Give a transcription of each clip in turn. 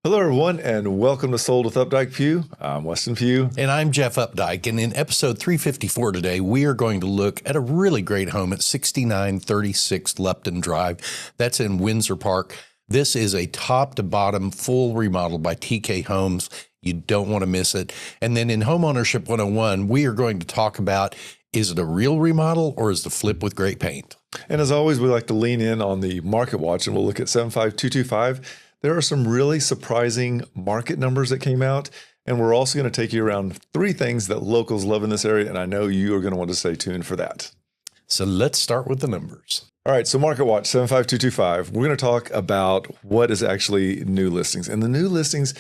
Hello, everyone, and welcome to Sold with Updike Pugh. I'm Weston Pugh. And I'm Jeff Updike. And in episode 354 today, we are going to look at a really great home at 6936 Lupton Drive. That's in Windsor Park. This is a top to bottom full remodel by TK Homes. You don't want to miss it. And then in Homeownership 101, we are going to talk about, is it a real remodel or is the flip with great paint? And as always, we like to lean in on the market watch, and we'll look at 75225. There are some really surprising market numbers that came out, and we're also going to take you around three things that locals love in this area, and I know you are going to want to stay tuned for that. So let's start with the numbers. All right, so Market Watch 75225, we're going to talk about what is actually new listings. And the new listings,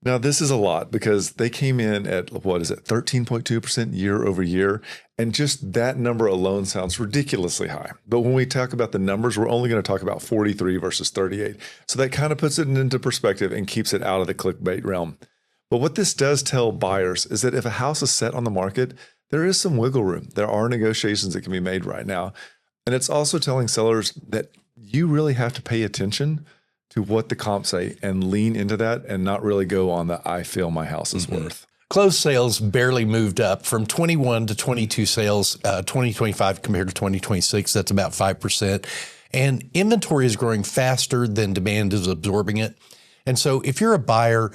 now this is a lot because they came in at, 13.2% year over year. And just that number alone sounds ridiculously high. But when we talk about the numbers, we're only going to talk about 43 versus 38. So that kind of puts it into perspective and keeps it out of the clickbait realm. But what this does tell buyers is that if a house is set on the market, there is some wiggle room. There are negotiations that can be made right now. And it's also telling sellers that you really have to pay attention to what the comps say and lean into that and not really go on the I feel my house is worth. Closed sales barely moved up from 21 to 22 sales, 2025 compared to 2026. That's about 5%. And inventory is growing faster than demand is absorbing it. And so if you're a buyer,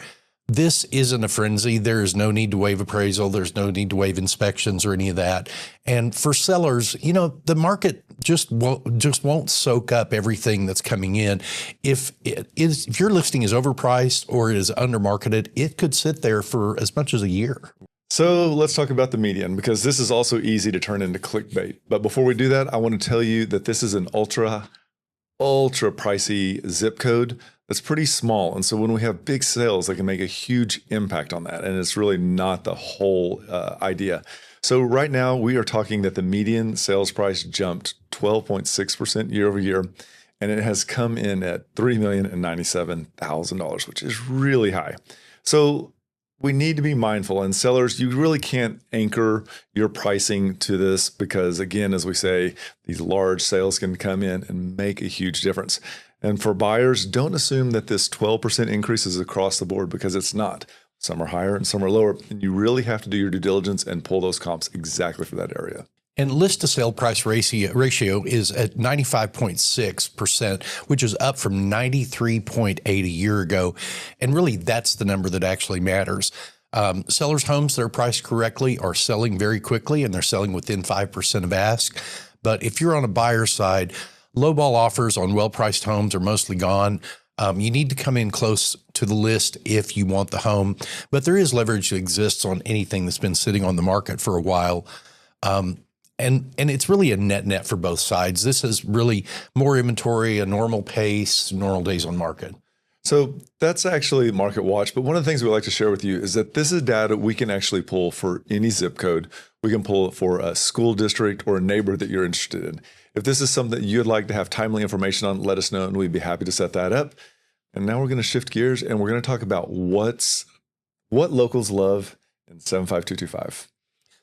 this isn't a frenzy. There is no need to waive appraisal. There's no need to waive inspections or any of that. And for sellers, you know, the market just won't soak up everything that's coming in. If your listing is overpriced or is undermarketed, it could sit there for as much as a year. So let's talk about the median, because this is also easy to turn into clickbait. But before we do that, I want to tell you that this is an ultra pricey zip code that's pretty small. And so when we have big sales, they can make a huge impact on that. And it's really not the whole idea. So right now we are talking that the median sales price jumped 12.6% year over year. And it has come in at $3,097,000, which is really high. So we need to be mindful, and sellers, you really can't anchor your pricing to this because, again, as we say, these large sales can come in and make a huge difference. And for buyers, don't assume that this 12% increase is across the board, because it's not. Some are higher and some are lower, and you really have to do your due diligence and pull those comps exactly for that area. And list to sale price ratio is at 95.6%, which is up from 93.8 a year ago. And really, that's the number that actually matters. Sellers' homes that are priced correctly are selling very quickly, and they're selling within 5% of ask. But if you're on a buyer's side, lowball offers on well-priced homes are mostly gone. You need to come in close to the list if you want the home. But there is leverage that exists on anything that's been sitting on the market for a while. And it's really a net for both sides. This is really more inventory, a normal pace, normal days on market. So that's actually Market Watch. But one of the things we like to share with you is that this is data we can actually pull for any zip code. We can pull it for a school district or a neighbor that you're interested in. If this is something that you'd like to have timely information on, let us know, and we'd be happy to set that up. And now we're going to shift gears, and we're going to talk about what locals love in 75225.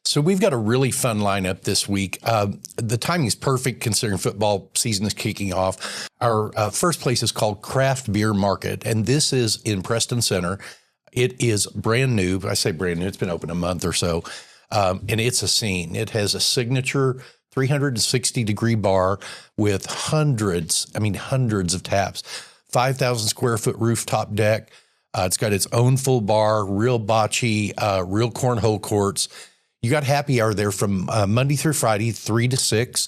So we've got a really fun lineup this week. The timing is perfect considering football season is kicking off. Our first place is called Craft Beer Market, and this is in Preston Center. It is brand new. I say brand new. It's been open a month or so, and it's a scene. It has a signature 360-degree bar with hundreds of taps, 5,000 square foot rooftop deck. It's got its own full bar, real bocce, real cornhole courts. You got happy hour there from Monday through Friday, 3 to 6,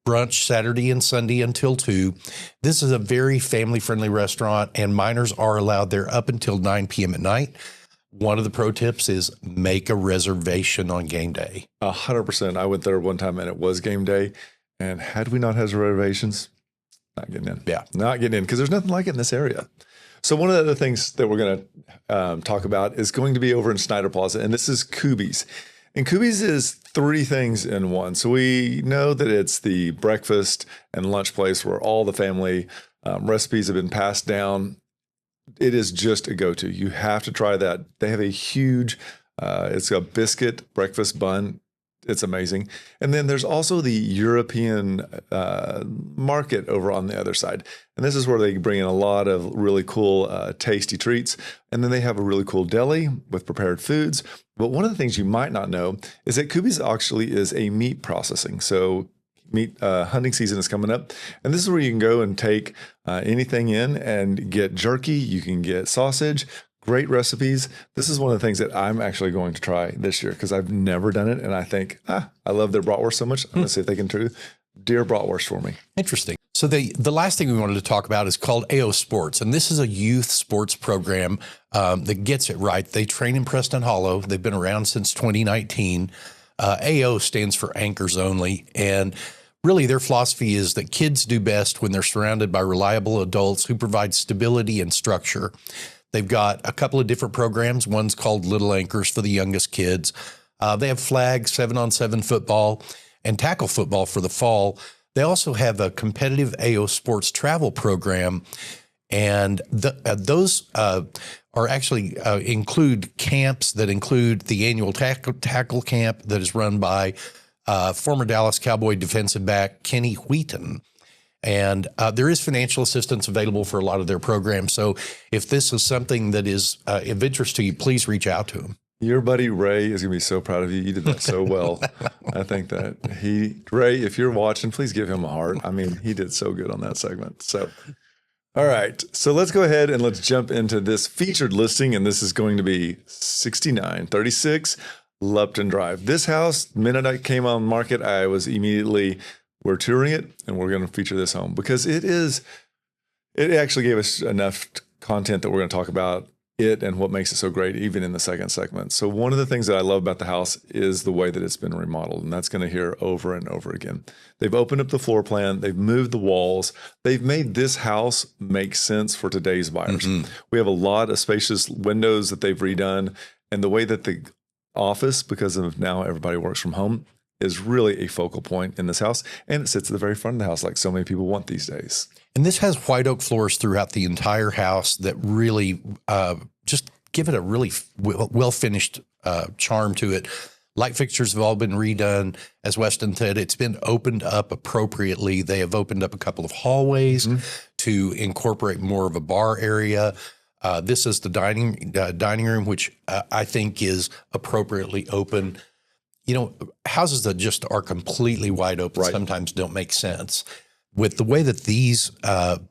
brunch Saturday and Sunday until 2. This is a very family-friendly restaurant, and minors are allowed there up until 9 p.m. at night. One of the pro tips is make a reservation on game day. 100%. I went there one time and it was game day. And had we not had reservations, not getting in. Yeah. Not getting in, because there's nothing like it in this area. So one of the other things that we're going to talk about is going to be over in Snyder Plaza, and this is Kuby's. And Kuby's is three things in one. So we know that it's the breakfast and lunch place where all the family recipes have been passed down. It is just a go-to. You have to try that. They have a huge, it's a biscuit breakfast bun. it's amazing. And then there's also the European market over on the other side. And this is where they bring in a lot of really cool, tasty treats. And then they have a really cool deli with prepared foods. But one of the things you might not know is that Kuby's actually is a meat processing. So meat hunting season is coming up. And this is where you can go and take anything in and get jerky. You can get sausage. Great recipes. This is one of the things that I'm actually going to try this year because I've never done it. And I think, I love their bratwurst so much. I'm going to see if they can do deer bratwurst for me. Interesting. So the last thing we wanted to talk about is called AO Sports. And this is a youth sports program that gets it right. They train in Preston Hollow. They've been around since 2019. AO stands for Anchors Only. And really their philosophy is that kids do best when they're surrounded by reliable adults who provide stability and structure. They've got a couple of different programs. One's called Little Anchors for the youngest kids. They have flag 7-on-7 football and tackle football for the fall. They also have a competitive AO Sports travel program. And those are actually include camps that include the annual tackle camp that is run by former Dallas Cowboy defensive back Kenny Wheaton. And there is financial assistance available for a lot of their programs. So if this is something that is of interest to you, please reach out to him. Your buddy Ray is going to be so proud of you. You did that so well. I think that Ray, if you're watching, please give him a heart. I mean, he did so good on that segment. So, all right. So let's go ahead and let's jump into this featured listing. And this is going to be 6936 Lupton Drive. This house, the minute I came on market, I was immediately... We're touring it, and we're going to feature this home because it actually gave us enough content that we're going to talk about it and what makes it so great, even in the second segment. So one of the things that I love about the house is the way that it's been remodeled, and that's going to hear over and over again. They've opened up the floor plan. They've moved the walls. They've made this house make sense for today's buyers. We have a lot of spacious windows that they've redone, and the way that the office, because of now everybody works from home, is really a focal point in this house, and it sits at the very front of the house like so many people want these days. And this has white oak floors throughout the entire house that really just give it a really well-finished charm to it. Light fixtures have all been redone. As Weston said, it's been opened up appropriately. They have opened up a couple of hallways to incorporate more of a bar area. This is the dining room, which I think is appropriately open. You know, houses that just are completely wide open sometimes don't make sense. With the way that these, the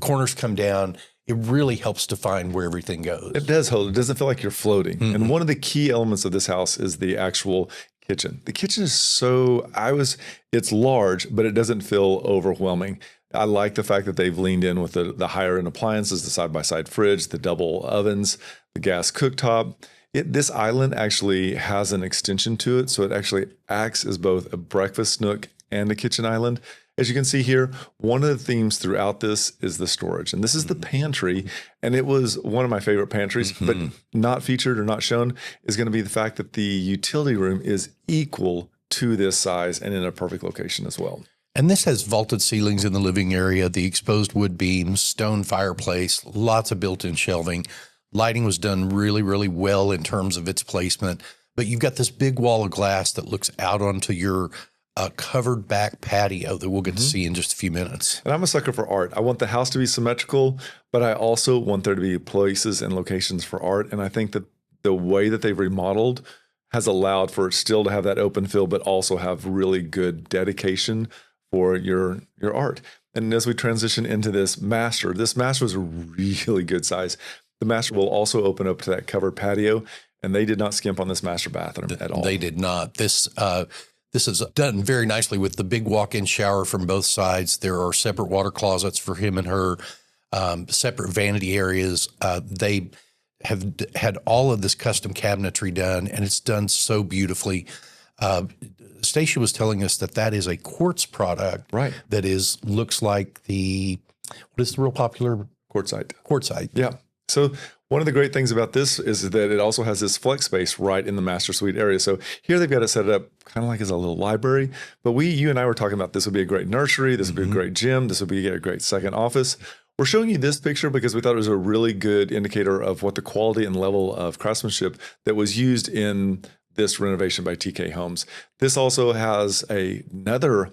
corners come down, it really helps define where everything goes. It does hold. It doesn't feel like you're floating. And one of the key elements of this house is the actual kitchen. The kitchen is it's large, but it doesn't feel overwhelming. I like the fact that they've leaned in with the higher end appliances, the side-by-side fridge, the double ovens, the gas cooktop. This island actually has an extension to it, so it actually acts as both a breakfast nook and a kitchen island. As you can see here, one of the themes throughout this is the storage, and this is the pantry, and it was one of my favorite pantries, but not featured or not shown is going to be the fact that the utility room is equal to this size and in a perfect location as well. And this has vaulted ceilings in the living area, the exposed wood beams, stone fireplace, lots of built-in shelving. Lighting was done really, really well in terms of its placement, but you've got this big wall of glass that looks out onto your covered back patio that we'll get to see in just a few minutes. And I'm a sucker for art. I want the house to be symmetrical, but I also want there to be places and locations for art. And I think that the way that they've remodeled has allowed for it still to have that open feel, but also have really good dedication for your art. And as we transition into this master was a really good size. The master will also open up to that covered patio, and they did not skimp on this master bathroom at all. They did not. This is done very nicely with the big walk-in shower from both sides. There are separate water closets for him and her, separate vanity areas. They have had all of this custom cabinetry done, and it's done so beautifully. Stacia was telling us that is a quartz product, right? That looks like what is the real popular quartzite? Quartzite, yeah. So one of the great things about this is that it also has this flex space right in the master suite area. So here they've got it set up kind of like as a little library. But you and I were talking about this would be a great nursery. This would be a great gym. This would be a great second office. We're showing you this picture because we thought it was a really good indicator of what the quality and level of craftsmanship that was used in this renovation by TK Homes. This also has another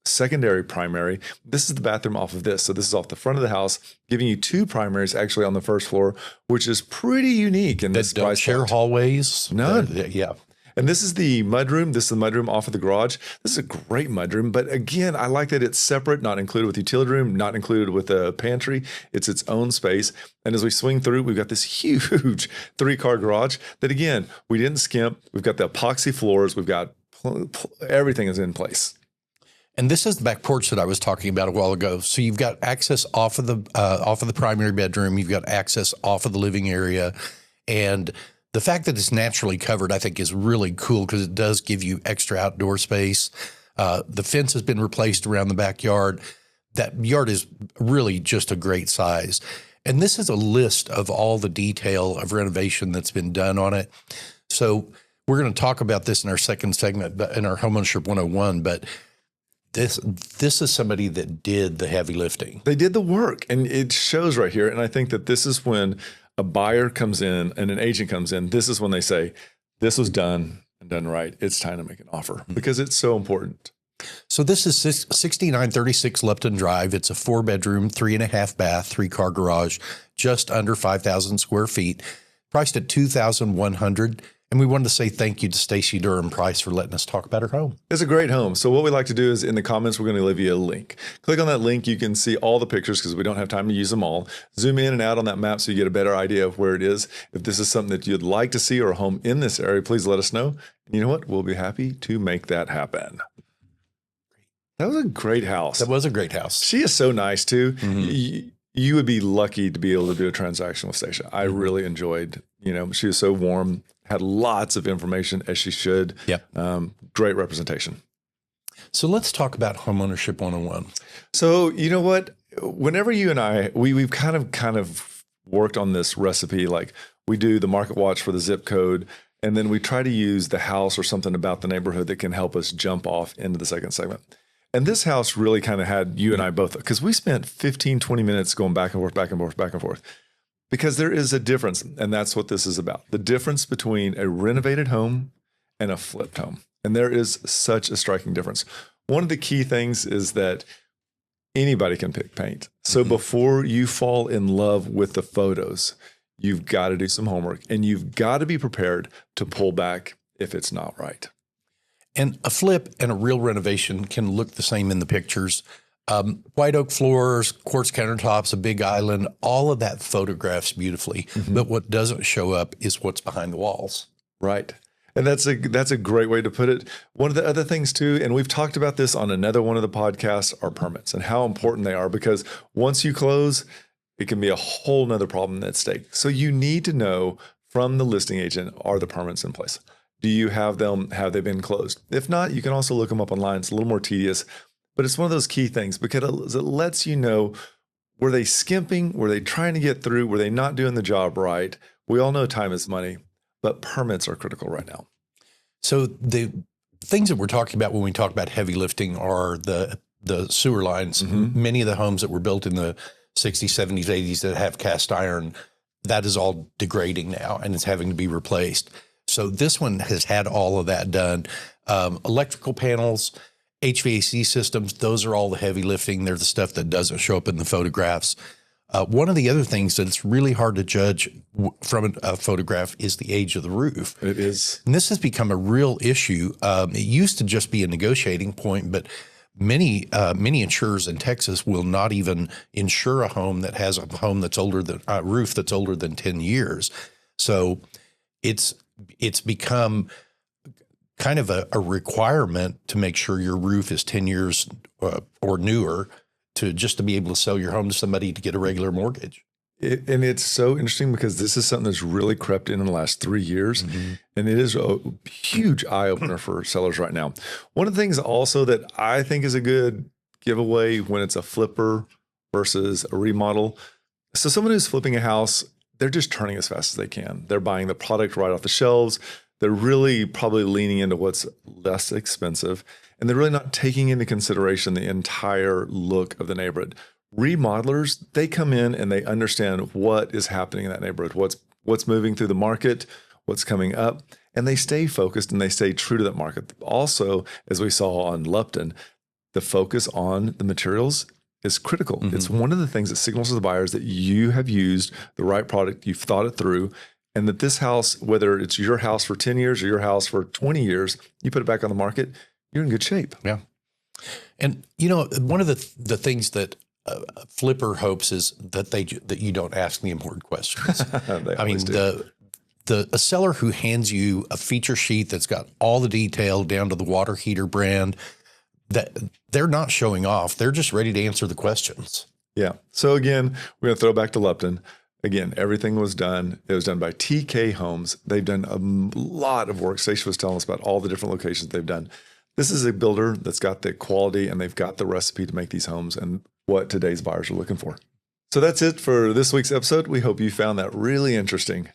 secondary primary. This is the bathroom off of this. So this is off the front of the house, giving you two primaries actually on the first floor, which is pretty unique in this That don't price share point. hallways. None. Yeah. And this is the mudroom. This is the mudroom off of the garage. This is a great mudroom. But again, I like that it's separate, not included with the utility room, not included with the pantry. It's its own space. And as we swing through, we've got this huge 3-car garage that, again, we didn't skimp. We've got the epoxy floors. We've got everything is in place. And this is the back porch that I was talking about a while ago. So you've got access off of the primary bedroom. You've got access off of the living area. And the fact that it's naturally covered, I think, is really cool because it does give you extra outdoor space. The fence has been replaced around the backyard. That yard is really just a great size. And this is a list of all the detail of renovation that's been done on it. So we're going to talk about this in our second segment, in our Homeownership 101, but this is somebody that did the heavy lifting. They did the work, and it shows right here. And I think that this is when a buyer comes in and an agent comes in. This is when they say, this was done and done right. It's time to make an offer because it's so important. So this is 6936 Lupton Drive. It's a 4-bedroom, 3.5 bath, 3-car garage, just under 5,000 square feet, priced at $2,100. And we wanted to say thank you to Stacia Price for letting us talk about her home. It's a great home. So what we like to do is in the comments, we're going to leave you a link. Click on that link. You can see all the pictures because we don't have time to use them all. Zoom in and out on that map so you get a better idea of where it is. If this is something that you'd like to see or a home in this area, please let us know. And you know what? We'll be happy to make that happen. That was a great house. That was a great house. She is so nice too. Mm-hmm. You would be lucky to be able to do a transaction with Stacia. I really enjoyed, she was so warm. Had lots of information as she should. Yep. Great representation. So let's talk about Homeownership 101. So you know what? Whenever you and I, we've kind of worked on this recipe, like we do the market watch for the zip code, and then we try to use the house or something about the neighborhood that can help us jump off into the second segment. And this house really kind of had you and I both, because we spent 15, 20 minutes going back and forth, back and forth, back and forth. Because there is a difference, and that's what this is about. The difference between a renovated home and a flipped home. And there is such a striking difference. One of the key things is that anybody can pick paint. So before you fall in love with the photos, you've got to do some homework, and you've got to be prepared to pull back if it's not right. And a flip and a real renovation can look the same in the pictures. White oak floors, quartz countertops, a big island, all of that photographs beautifully. But what doesn't show up is what's behind the walls. Right. And that's a great way to put it. One of the other things too, and we've talked about this on another one of the podcasts, are permits and how important they are, because once you close, it can be a whole nother problem at stake. So you need to know from the listing agent, are the permits in place? Do you have them? Have they been closed? If not, you can also look them up online. It's a little more tedious. But it's one of those key things because it lets you know, were they skimping? Were they trying to get through? Were they not doing the job right? We all know time is money, but permits are critical right now. So the things that we're talking about when we talk about heavy lifting are the sewer lines. Many of the homes that were built in the 60s, 70s, 80s that have cast iron, that is all degrading now and it's having to be replaced. So this one has had all of that done. Electrical panels, HVAC systems, those are all the heavy lifting. They're the stuff that doesn't show up in the photographs. One of the other things that it's really hard to judge from a photograph is the age of the roof. It is. And this has become a real issue. It used to just be a negotiating point, but many insurers in Texas will not even insure a home that has a home that's older than roof that's older than 10 years. So it's become kind of a requirement to make sure your roof is 10 years or newer to be able to sell your home to somebody to get a regular mortgage. And it's so interesting because this is something that's really crept in the last 3 years. And it is a huge eye opener for sellers right now. One of the things also that I think is a good giveaway when it's a flipper versus a remodel. So someone who's flipping a house, they're just turning as fast as they can. They're buying the product right off the shelves. They're really probably leaning into what's less expensive, and they're really not taking into consideration the entire look of the neighborhood. Remodelers, they come in and they understand what is happening in that neighborhood, what's moving through the market, what's coming up, and they stay focused and they stay true to that market. Also, as we saw on Lupton, the focus on the materials is critical. It's one of the things that signals to the buyers that you have used the right product, you've thought it through, and that this house, whether it's your house for 10 years or your house for 20 years, you put it back on the market, you're in good shape. Yeah. And, you know, one of the things that Flipper hopes is that you don't ask the important questions. I mean, a seller who hands you a feature sheet that's got all the detail down to the water heater brand, that they're not showing off. They're just ready to answer the questions. Yeah. So again, we're going to throw back to Lupton. Again, everything was done. It was done by TK Homes. They've done a lot of work. Stacia was telling us about all the different locations they've done. This is a builder that's got the quality and they've got the recipe to make these homes and what today's buyers are looking for. So that's it for this week's episode. We hope you found that really interesting.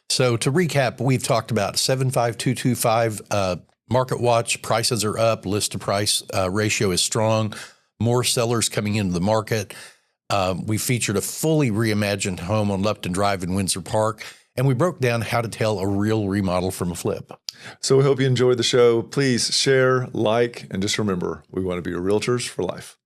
So to recap, we've talked about 75225 market watch. Prices are up. List to price ratio is strong. More sellers coming into the market. We featured a fully reimagined home on Lupton Drive in Windsor Park, and we broke down how to tell a real remodel from a flip. So we hope you enjoyed the show. Please share, like, and just remember, we want to be your realtors for life.